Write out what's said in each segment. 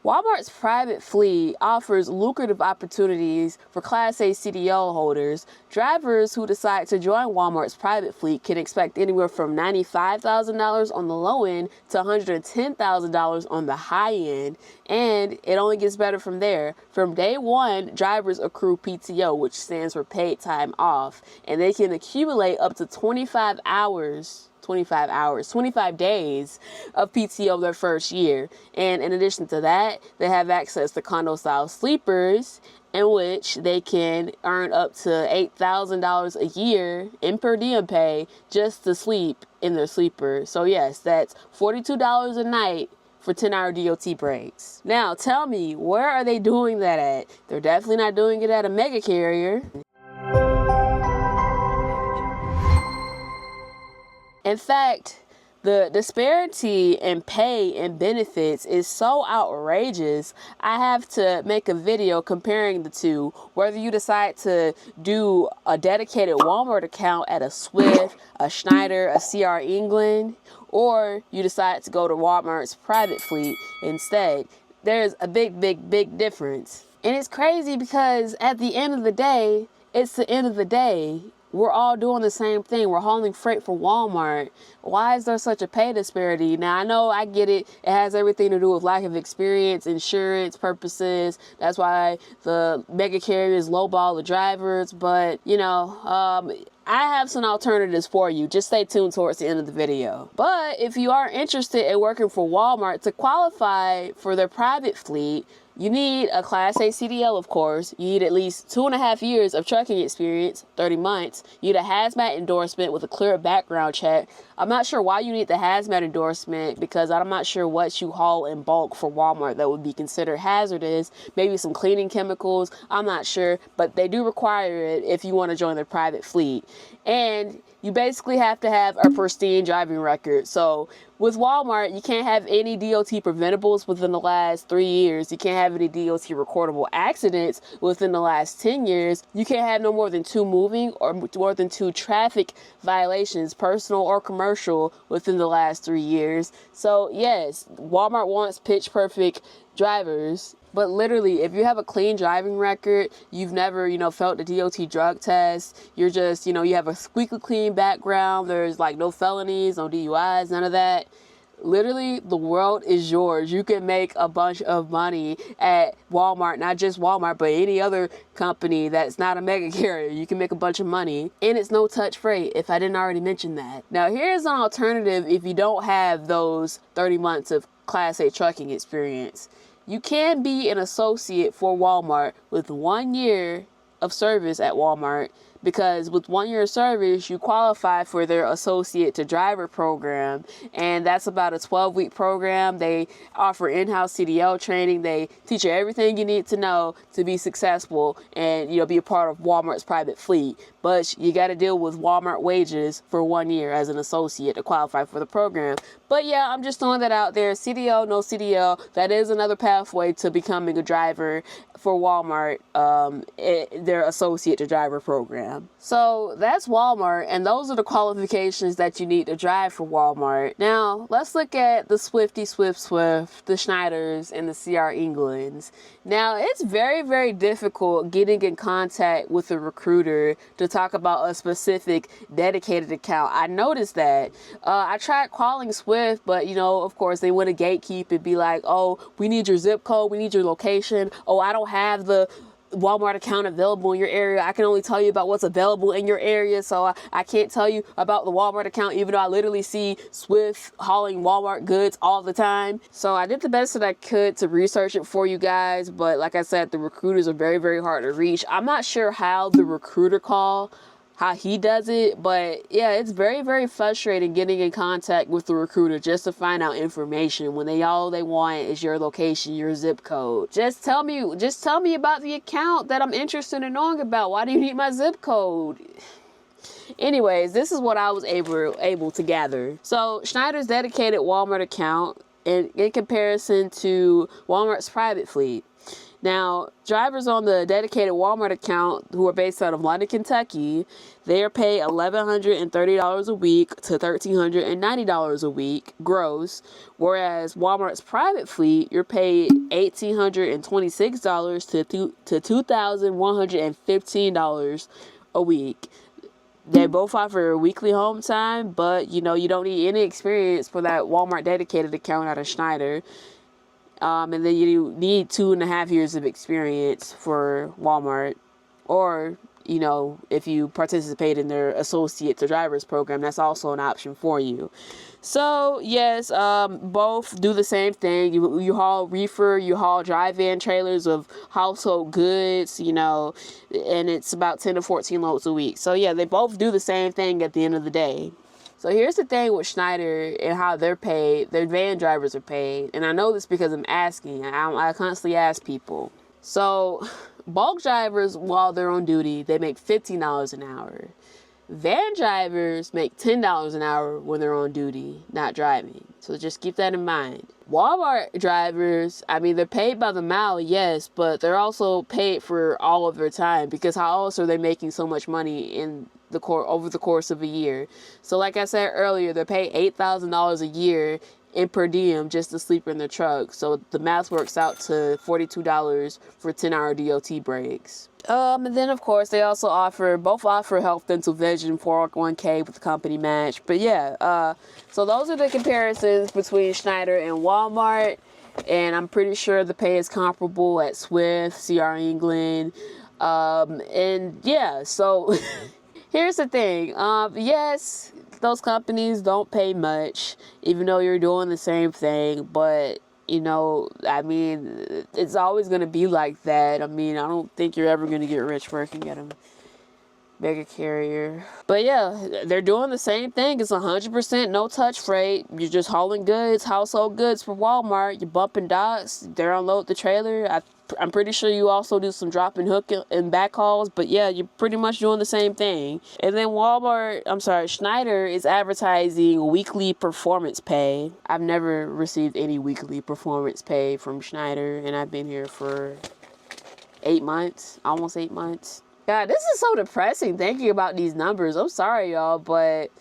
Walmart's private fleet offers lucrative opportunities for Class A CDL holders. Drivers who decide to join Walmart's private fleet can expect anywhere from $95,000 on the low end to $110,000 on the high end, and it only gets better from there. From day one, drivers accrue PTO, which stands for paid time off, and they can accumulate up to 25 days of PTO their first year. And in addition to that, they have access to condo style sleepers, in which they can earn up to $8,000 a year in per diem pay just to sleep in their sleeper. So yes, that's $42 a night for 10-hour DOT breaks. Now tell me, where are they doing that at? They're definitely not doing it at a mega carrier. In fact, the disparity in pay and benefits is so outrageous, I have to make a video comparing the two. Whether you decide to do a dedicated Walmart account at a Swift, a Schneider, a CR England, or you decide to go to Walmart's private fleet instead, there's a big difference. And it's crazy because at the end of the day, it's the end of the day. We're all doing the same thing. We're hauling freight for Walmart. Why is there such a pay disparity? Now, I know, I get it. It has everything to do with lack of experience, insurance purposes. That's why the mega carriers lowball the drivers. But, I have some alternatives for you. Just stay tuned towards the end of the video. But if you are interested in working for Walmart, to qualify for their private fleet, you need a Class A CDL, of course. You need at least 2.5 years of trucking experience, 30 months. You need a hazmat endorsement with a clear background check. I'm not sure why you need the hazmat endorsement, because I'm not sure what you haul in bulk for Walmart that would be considered hazardous. Maybe some cleaning chemicals. I'm not sure, but they do require it if you want to join their private fleet. And you basically have to have a pristine driving record. So with Walmart, you can't have any DOT preventables within the last 3 years. You can't have any DOT recordable accidents within the last 10 years. You can't have no more than 2 moving or more than 2 traffic violations, personal or commercial, within the last 3 years. So yes, Walmart wants pitch perfect drivers. But literally, if you have a clean driving record, you've never, felt the DOT drug test, you're just, you have a squeaky clean background, there's like no felonies, no DUIs, none of that. Literally, the world is yours. You can make a bunch of money at Walmart, not just Walmart, but any other company that's not a mega carrier. You can make a bunch of money, and it's no touch freight, if I didn't already mention that. Now, here's an alternative if you don't have those 30 months of Class A trucking experience. You can be an associate for Walmart with 1 year of service at Walmart, because with 1 year of service, you qualify for their associate to driver program. And that's about a 12-week program. They offer in-house CDL training. They teach you everything you need to know to be successful and, be a part of Walmart's private fleet. But you got to deal with Walmart wages for 1 year as an associate to qualify for the program. But yeah, I'm just throwing that out there. CDL, no CDL, that is another pathway to becoming a driver for Walmart, their associate to driver program. So that's Walmart, and those are the qualifications that you need to drive for Walmart. Now, let's look at the Swifty Swift, the Schneiders, and the CR Englands. Now, it's very difficult getting in contact with a recruiter to talk about a specific dedicated account. I noticed that. I tried calling Swift, but, of course, they want to gatekeep and be like, oh, we need your zip code, we need your location. Oh, I don't have the Walmart account available in your area. I can only tell you about what's available in your area, so I can't tell you about the Walmart account, even though I literally see Swift hauling Walmart goods all the time. So I did the best that I could to research it for you guys, but like I said, the recruiters are very hard to reach. I'm not sure how the recruiter how he does it, but yeah, it's very frustrating getting in contact with the recruiter just to find out information when all they want is your location, your zip code. Just tell me about the account that I'm interested in knowing about. Why do you need my zip code? Anyways, this is what I was able to gather. So Schneider's dedicated Walmart account in comparison to Walmart's private fleet. Now, drivers on the dedicated Walmart account who are based out of London, Kentucky, they are paid $1,130 a week to $1,390 a week gross, whereas Walmart's private fleet, you're paid $1,826 to $2,115 a week. They both offer weekly home time, but you don't need any experience for that Walmart dedicated account out of Schneider. And then you need 2.5 years of experience for Walmart, or if you participate in their associate to drivers program, that's also an option for you. So yes, both do the same thing. You haul reefer, you haul drive-in trailers of household goods, and it's about 10 to 14 loads a week. So yeah, they both do the same thing at the end of the day. So here's the thing with Schneider and how they're paid. Their van drivers are paid. And I know this because I'm asking. I constantly ask people. So bulk drivers, while they're on duty, they make $15 an hour. Van drivers make $10 an hour when they're on duty, not driving. So just keep that in mind. Walmart drivers, they're paid by the mile, yes, but they're also paid for all of their time, because how else are they making so much money in over the course of a year? So like I said earlier, they're paid $8,000 a year in per diem just to sleep in their truck. So the math works out to $42 for 10-hour DOT breaks. And then of course they also both offer health, dental, vision, 401k with the company match. But yeah, so those are the comparisons between Schneider and Walmart, and I'm pretty sure the pay is comparable at Swift, CR England, and yeah, so here's the thing. Yes, those companies don't pay much, even though you're doing the same thing, but it's always going to be like that. I don't think you're ever going to get rich working at a mega carrier. But yeah, they're doing the same thing. It's 100% no-touch freight. You're just hauling goods, household goods for Walmart. You're bumping docks. They unload the trailer. I'm pretty sure you also do some drop and hook and back hauls, but yeah, you're pretty much doing the same thing. And then Schneider is advertising weekly performance pay. I've never received any weekly performance pay from Schneider, and I've been here for 8 months, almost 8 months. God, this is so depressing thinking about these numbers. I'm sorry, y'all, but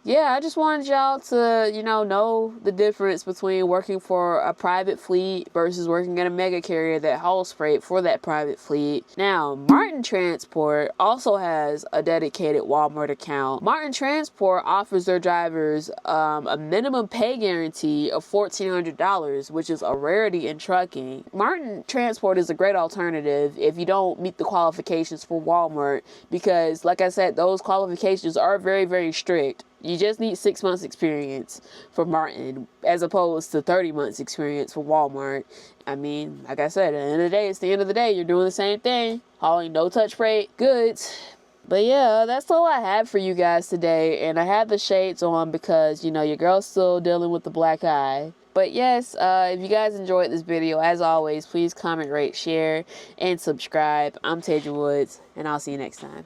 yeah, I just wanted y'all to, know the difference between working for a private fleet versus working at a mega carrier that hauls freight for that private fleet. Now, Martin Transport also has a dedicated Walmart account. Martin Transport offers their drivers a minimum pay guarantee of $1,400, which is a rarity in trucking. Martin Transport is a great alternative if you don't meet the qualifications for Walmart, because, like I said, those qualifications are very, very strict. You just need 6 months experience for Martin, as opposed to 30 months experience for Walmart. Like I said, at the end of the day, it's the end of the day. You're doing the same thing, hauling no-touch freight goods. But yeah, that's all I have for you guys today. And I have the shades on because, your girl's still dealing with the black eye. But yes, if you guys enjoyed this video, as always, please comment, rate, share, and subscribe. I'm Tasia Woods, and I'll see you next time.